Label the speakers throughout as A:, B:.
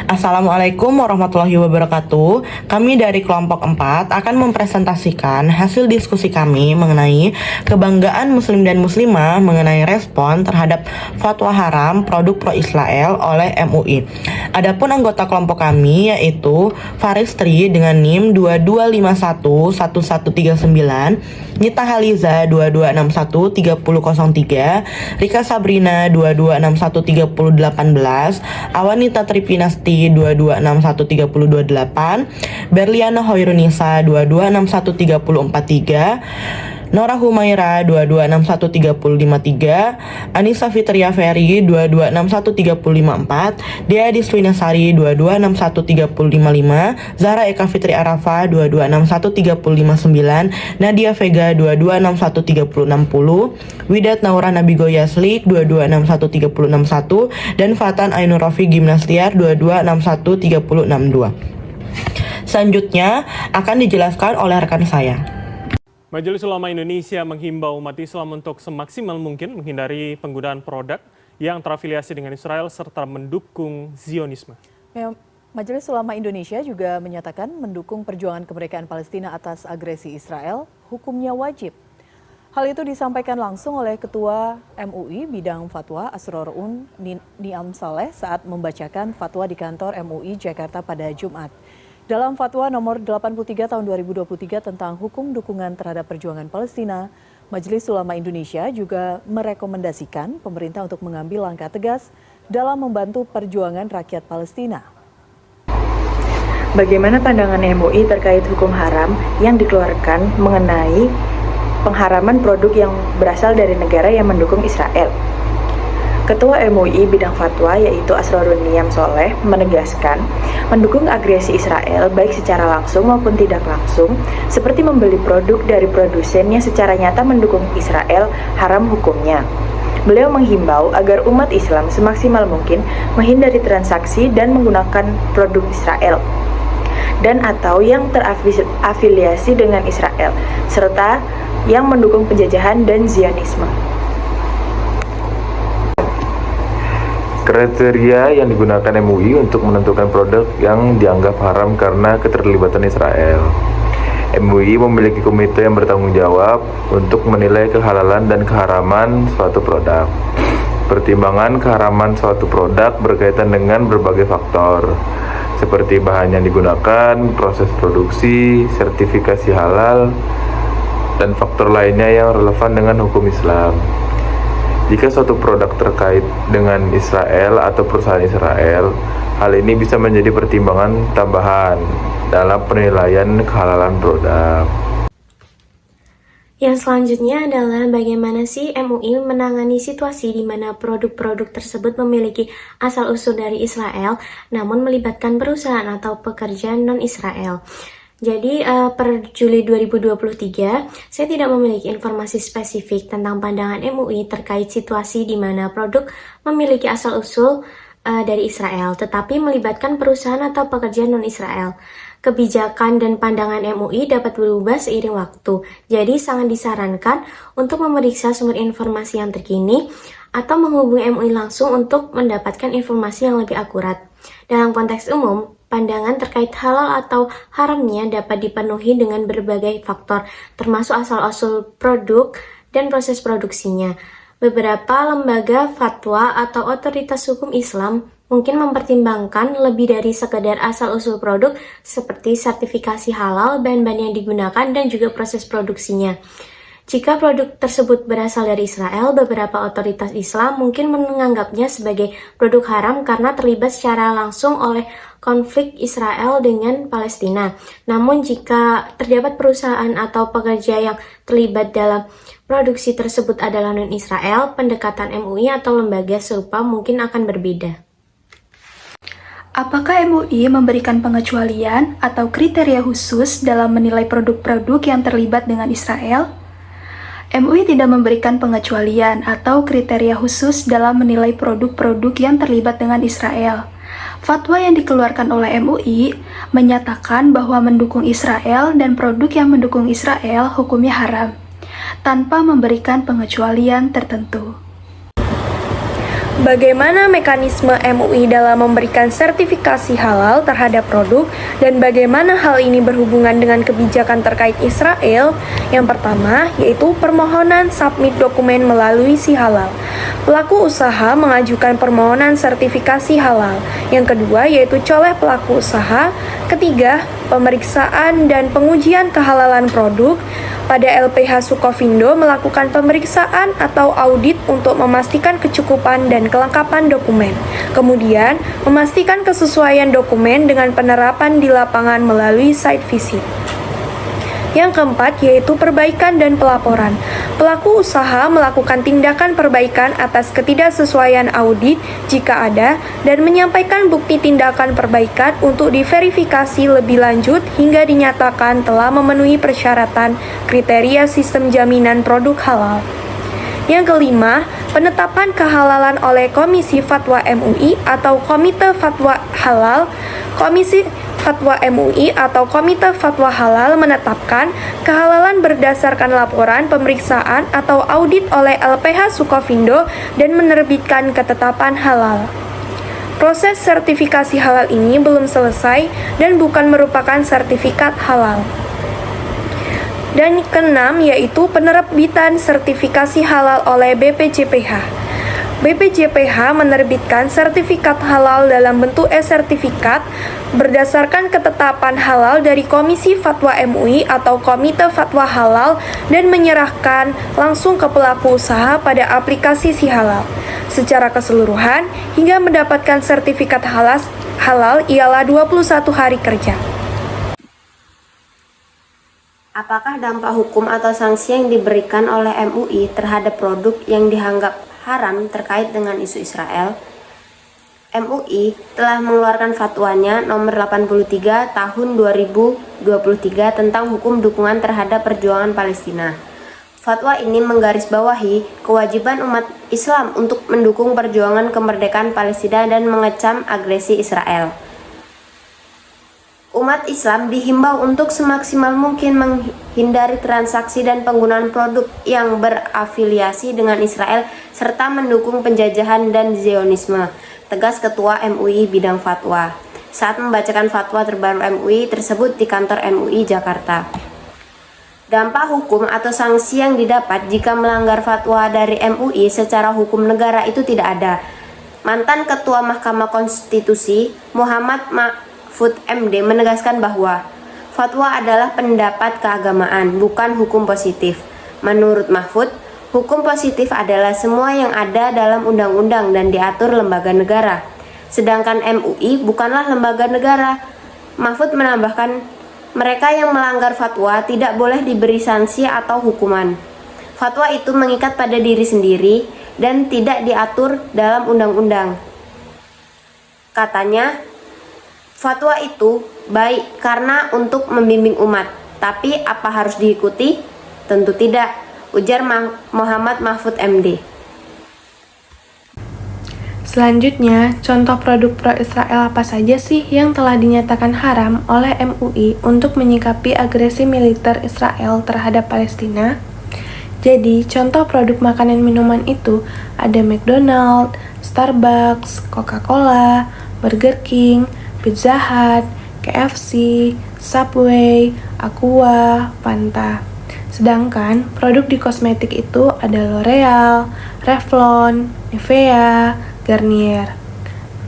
A: Assalamualaikum warahmatullahi wabarakatuh. Kami dari kelompok 4 akan mempresentasikan hasil diskusi kami mengenai kebanggaan muslim dan muslimah mengenai respon terhadap fatwa haram produk pro-Israel oleh MUI. Adapun anggota kelompok kami yaitu Faristri dengan NIM 22511139, Nita Haliza 22613003, Rika Sabrina 22613018, Awanita Tripinasti 22613028, Berliana Hoirunisa 22613043, Nora Humaira 22613053, Anissa Fitria Ferry 22613054, Dea Diswinasari 22613055, Zahra Eka Fitri Arafa 22613059, Nadia Vega 22613060, Widat Naura Nabigo Yaslik 22613061, dan Fatan Ainur Rofi Gimnastiar 22613062. Selanjutnya akan dijelaskan oleh rekan saya.
B: Majelis Ulama Indonesia menghimbau umat Islam untuk semaksimal mungkin menghindari penggunaan produk yang terafiliasi dengan Israel serta mendukung Zionisme.
C: Majelis Ulama Indonesia juga menyatakan mendukung perjuangan kemerdekaan Palestina atas agresi Israel, hukumnya wajib. Hal itu disampaikan langsung oleh Ketua MUI Bidang Fatwa Asrorun Niam Saleh saat membacakan fatwa di kantor MUI Jakarta pada Jumat. Dalam fatwa nomor 83 tahun 2023 tentang hukum dukungan terhadap perjuangan Palestina, Majelis Ulama Indonesia juga merekomendasikan pemerintah untuk mengambil langkah tegas dalam membantu perjuangan rakyat Palestina.
D: Bagaimana pandangan MUI terkait hukum haram yang dikeluarkan mengenai pengharaman produk yang berasal dari negara yang mendukung Israel? Ketua MUI Bidang Fatwa yaitu Asrorun Niam Soleh menegaskan mendukung agresi Israel baik secara langsung maupun tidak langsung seperti membeli produk dari produsen yang secara nyata mendukung Israel haram hukumnya. Beliau menghimbau agar umat Islam semaksimal mungkin menghindari transaksi dan menggunakan produk Israel dan atau yang terafiliasi dengan Israel serta yang mendukung penjajahan dan Zionisme.
E: Kriteria yang digunakan MUI untuk menentukan produk yang dianggap haram karena keterlibatan Israel. MUI memiliki komite yang bertanggung jawab untuk menilai kehalalan dan keharaman suatu produk. Pertimbangan keharaman suatu produk berkaitan dengan berbagai faktor, seperti bahan yang digunakan, proses produksi, sertifikasi halal, dan faktor lainnya yang relevan dengan hukum Islam. Jika suatu produk terkait dengan Israel atau perusahaan Israel, hal ini bisa menjadi pertimbangan tambahan dalam penilaian kehalalan produk.
F: Yang selanjutnya adalah bagaimana sih MUI menangani situasi di mana produk-produk tersebut memiliki asal-usul dari Israel, namun melibatkan perusahaan atau pekerja non-Israel. Jadi per Juli 2023, saya tidak memiliki informasi spesifik tentang pandangan MUI terkait situasi di mana produk memiliki asal-usul dari Israel, tetapi melibatkan perusahaan atau pekerja non-Israel. Kebijakan dan pandangan MUI dapat berubah seiring waktu, jadi sangat disarankan untuk memeriksa sumber informasi yang terkini atau menghubungi MUI langsung untuk mendapatkan informasi yang lebih akurat. Dalam konteks umum, pandangan terkait halal atau haramnya dapat dipenuhi dengan berbagai faktor, termasuk asal-usul produk dan proses produksinya. Beberapa lembaga fatwa atau otoritas hukum Islam mungkin mempertimbangkan lebih dari sekedar asal-usul produk seperti sertifikasi halal, bahan-bahan yang digunakan, dan juga proses produksinya. Jika produk tersebut berasal dari Israel, beberapa otoritas Islam mungkin menganggapnya sebagai produk haram karena terlibat secara langsung oleh konflik Israel dengan Palestina. Namun jika terdapat perusahaan atau pekerja yang terlibat dalam produksi tersebut adalah non-Israel, pendekatan MUI atau lembaga serupa mungkin akan berbeda.
G: Apakah MUI memberikan pengecualian atau kriteria khusus dalam menilai produk-produk yang terlibat dengan Israel? MUI tidak memberikan pengecualian atau kriteria khusus dalam menilai produk-produk yang terlibat dengan Israel. Fatwa yang dikeluarkan oleh MUI menyatakan bahwa mendukung Israel dan produk yang mendukung Israel hukumnya haram, tanpa memberikan pengecualian tertentu.
H: bagaimana mekanisme MUI dalam memberikan sertifikasi halal terhadap produk dan bagaimana hal ini berhubungan dengan kebijakan terkait Israel. Yang pertama, yaitu permohonan submit dokumen melalui si halal. Pelaku usaha mengajukan permohonan sertifikasi halal. Yang kedua, yaitu colek pelaku usaha. Ketiga, pemeriksaan dan pengujian kehalalan produk. Pada LPH Sukovindo melakukan pemeriksaan atau audit untuk memastikan kecukupan dan kelengkapan dokumen. Kemudian, memastikan kesesuaian dokumen dengan penerapan di lapangan melalui site visit. Yang keempat, yaitu perbaikan dan pelaporan. Pelaku usaha melakukan tindakan perbaikan atas ketidaksesuaian audit jika ada dan menyampaikan bukti tindakan perbaikan untuk diverifikasi lebih lanjut hingga dinyatakan telah memenuhi persyaratan kriteria sistem jaminan produk halal. Yang kelima, penetapan kehalalan oleh Komisi Fatwa MUI atau Komite Fatwa Halal. Komisi Fatwa MUI atau Komite Fatwa Halal menetapkan kehalalan berdasarkan laporan pemeriksaan atau audit oleh LPH Sukovindo dan menerbitkan ketetapan halal. Proses sertifikasi halal ini belum selesai dan bukan merupakan sertifikat halal. Dan keenam, yaitu penerbitan sertifikasi halal oleh BPJPH. BPJPH menerbitkan sertifikat halal dalam bentuk e-sertifikat berdasarkan ketetapan halal dari Komisi Fatwa MUI atau Komite Fatwa Halal dan menyerahkan langsung ke pelaku usaha pada aplikasi si halal. Secara keseluruhan, hingga mendapatkan sertifikat halal ialah 21 hari kerja.
F: Apakah dampak hukum atau sanksi yang diberikan oleh MUI terhadap produk yang dianggap haram terkait dengan isu Israel? MUI telah mengeluarkan fatwanya nomor 83 tahun 2023 tentang hukum dukungan terhadap perjuangan Palestina. Fatwa ini menggarisbawahi kewajiban umat Islam untuk mendukung perjuangan kemerdekaan Palestina dan mengecam agresi Israel. Umat Islam dihimbau untuk semaksimal mungkin menghindari transaksi dan penggunaan produk yang berafiliasi dengan Israel serta mendukung penjajahan dan Zionisme, tegas Ketua MUI Bidang Fatwa saat membacakan fatwa terbaru MUI tersebut di kantor MUI Jakarta. Dampak hukum atau sanksi yang didapat jika melanggar fatwa dari MUI secara hukum negara itu tidak ada. Mantan Ketua Mahkamah Konstitusi Muhammad Mahfud MD menegaskan bahwa fatwa adalah pendapat keagamaan, bukan hukum positif. Menurut Mahfud, hukum positif adalah semua yang ada dalam undang-undang dan diatur lembaga negara. Sedangkan MUI bukanlah lembaga negara. Mahfud menambahkan, mereka yang melanggar fatwa tidak boleh diberi sanksi atau hukuman. Fatwa itu mengikat pada diri sendiri dan tidak diatur dalam undang-undang. Katanya, fatwa itu baik karena untuk membimbing umat, tapi apa harus diikuti? Tentu tidak, ujar Muhammad Mahfud MD.
G: Selanjutnya, contoh produk pro-Israel apa saja sih yang telah dinyatakan haram oleh MUI untuk menyikapi agresi militer Israel terhadap Palestina? Jadi, contoh produk makanan minuman itu ada McDonald's, Starbucks, Coca-Cola, Burger King, Pizza Hut, KFC, Subway, Aqua, Fanta. Sedangkan produk di kosmetik itu ada L'Oreal, Revlon, Nivea, Garnier.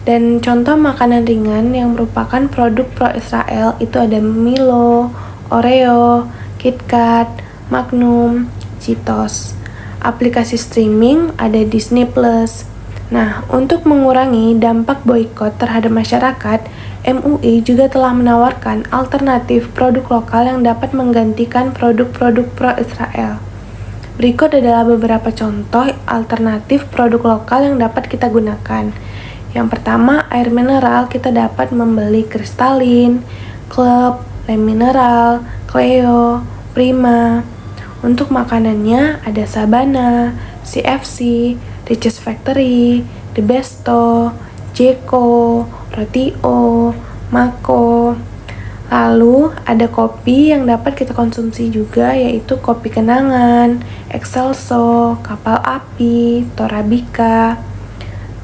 G: Dan contoh makanan ringan yang merupakan produk pro-Israel itu ada Milo, Oreo, KitKat, Magnum, Cheetos. Aplikasi streaming ada Disney Plus. Nah, untuk mengurangi dampak boikot terhadap masyarakat, MUI juga telah menawarkan alternatif produk lokal yang dapat menggantikan produk-produk pro-Israel. Berikut adalah beberapa contoh alternatif produk lokal yang dapat kita gunakan. Yang pertama, air mineral kita dapat membeli Kristalin, Club, Le Mineral, Cleo, Prima. Untuk makanannya ada Sabana, CFC, Riches Factory, The Besto, Jeko, Rotio, Mako. Lalu ada kopi yang dapat kita konsumsi juga, yaitu kopi kenangan, Excelso, Kapal Api, Torabika.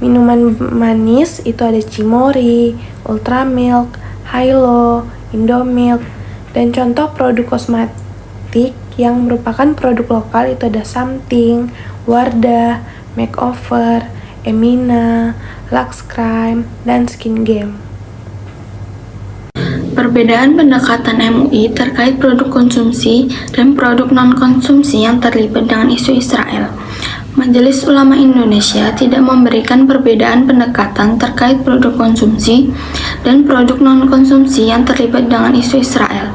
I: Minuman manis itu ada Cimory, Ultramilk, Hilo, Indomilk, dan contoh produk kosmetik yang merupakan produk lokal itu ada Something, Wardah, Makeover, Emina, Lux Crime, dan Skin Game.
G: Perbedaan pendekatan MUI terkait produk konsumsi dan produk non-konsumsi yang terlibat dengan isu Israel. Majelis Ulama Indonesia tidak memberikan perbedaan pendekatan terkait produk konsumsi dan produk non-konsumsi yang terlibat dengan isu Israel.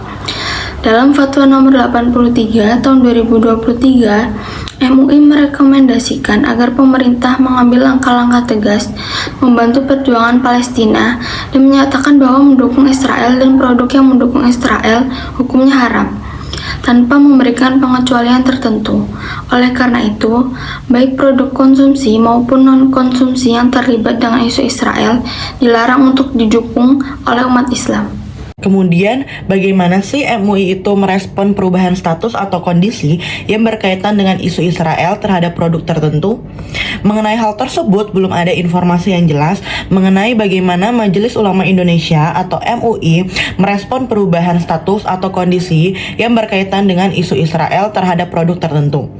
G: Dalam Fatwa nomor 83 tahun 2023, MUI merekomendasikan agar pemerintah mengambil langkah-langkah tegas membantu perjuangan Palestina dan menyatakan bahwa mendukung Israel dan produk yang mendukung Israel hukumnya haram, tanpa memberikan pengecualian tertentu. Oleh karena itu, baik produk konsumsi maupun non-konsumsi yang terlibat dengan isu Israel dilarang untuk didukung oleh umat Islam.
A: Kemudian, bagaimana sih MUI itu merespon perubahan status atau kondisi yang berkaitan dengan isu Israel terhadap produk tertentu? Mengenai hal tersebut, belum ada informasi yang jelas mengenai bagaimana Majelis Ulama Indonesia atau MUI merespon perubahan status atau kondisi yang berkaitan dengan isu Israel terhadap produk tertentu.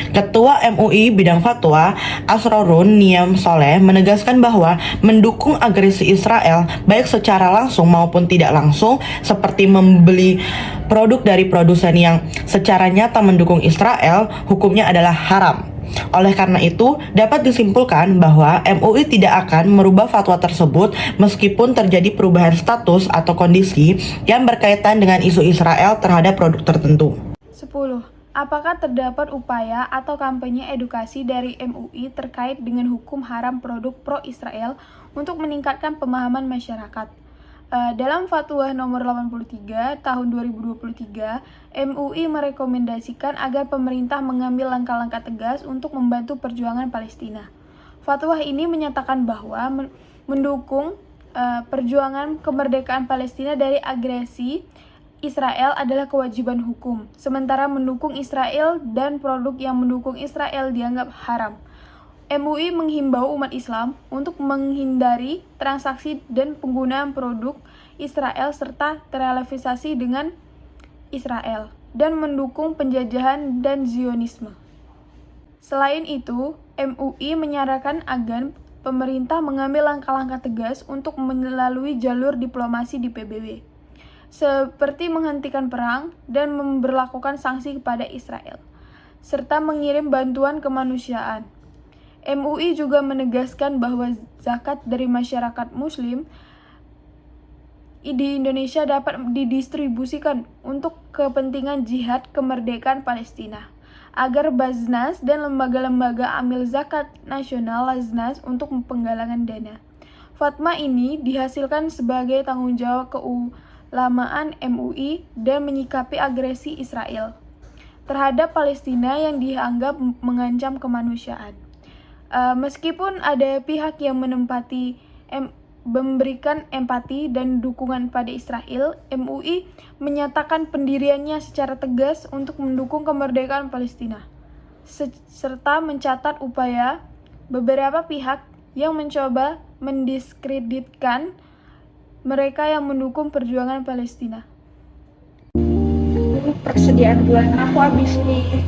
A: Ketua MUI Bidang Fatwa, Asrorun Niam Soleh, menegaskan bahwa mendukung agresi Israel baik secara langsung maupun tidak langsung, seperti membeli produk dari produsen yang secara nyata mendukung Israel, hukumnya adalah haram. Oleh karena itu, dapat disimpulkan bahwa MUI tidak akan merubah fatwa tersebut meskipun terjadi perubahan status atau kondisi yang berkaitan dengan isu Israel terhadap produk tertentu.
G: 10. Apakah terdapat upaya atau kampanye edukasi dari MUI terkait dengan hukum haram produk pro-Israel untuk meningkatkan pemahaman masyarakat? Dalam Fatwa nomor 83 tahun 2023, MUI merekomendasikan agar pemerintah mengambil langkah-langkah tegas untuk membantu perjuangan Palestina. Fatwa ini menyatakan bahwa mendukung perjuangan kemerdekaan Palestina dari agresi Israel adalah kewajiban hukum, sementara mendukung Israel dan produk yang mendukung Israel dianggap haram. MUI menghimbau umat Islam untuk menghindari transaksi dan penggunaan produk Israel serta terrelativisasi dengan Israel dan mendukung penjajahan dan Zionisme. Selain itu, MUI menyarankan agar pemerintah mengambil langkah-langkah tegas untuk melalui jalur diplomasi di PBB, seperti menghentikan perang dan memberlakukan sanksi kepada Israel, serta mengirim bantuan kemanusiaan. MUI juga menegaskan bahwa zakat dari masyarakat Muslim di Indonesia dapat didistribusikan untuk kepentingan jihad kemerdekaan Palestina, agar Baznas dan lembaga-lembaga amil zakat nasional Laznas untuk penggalangan dana. Fatwa ini dihasilkan sebagai tanggung jawab keulamaan MUI dan menyikapi agresi Israel terhadap Palestina yang dianggap mengancam kemanusiaan. Meskipun ada pihak yang memberikan empati dan dukungan pada Israel, MUI menyatakan pendiriannya secara tegas untuk mendukung kemerdekaan Palestina, serta mencatat upaya beberapa pihak yang mencoba mendiskreditkan mereka yang mendukung perjuangan Palestina.
J: Persediaan bulan aku habis nih.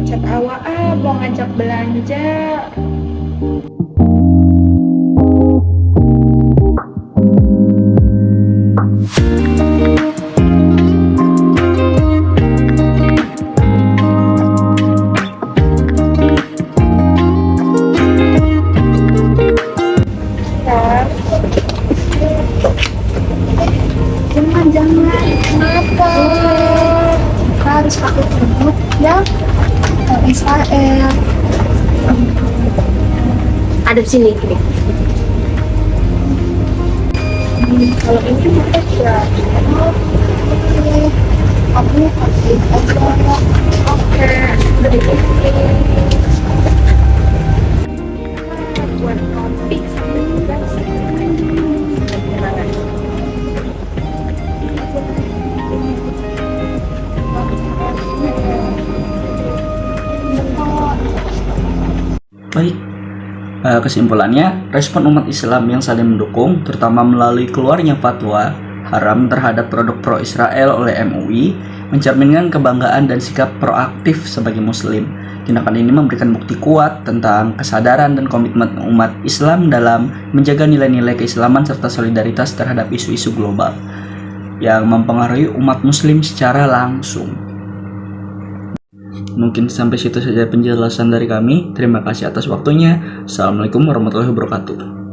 J: Chat awak mau ngajak belanja. Jangan, kenapa? Kita harus pakai produk yang Israel.
F: Ada sini gini.
J: Kalau ini pakai ya. Aku pakai aja. Oke, beli ini. Buat kopi sama
A: Baik,
K: Kesimpulannya, respon umat Islam yang saling mendukung, terutama melalui keluarnya fatwa haram terhadap produk pro-Israel oleh MUI, mencerminkan kebanggaan dan sikap proaktif sebagai Muslim. Tindakan ini memberikan bukti kuat tentang kesadaran dan komitmen umat Islam dalam menjaga nilai-nilai keislaman serta solidaritas terhadap isu-isu global yang mempengaruhi umat Muslim secara langsung. Mungkin sampai situ saja penjelasan dari kami. Terima kasih atas waktunya. Assalamualaikum warahmatullahi wabarakatuh.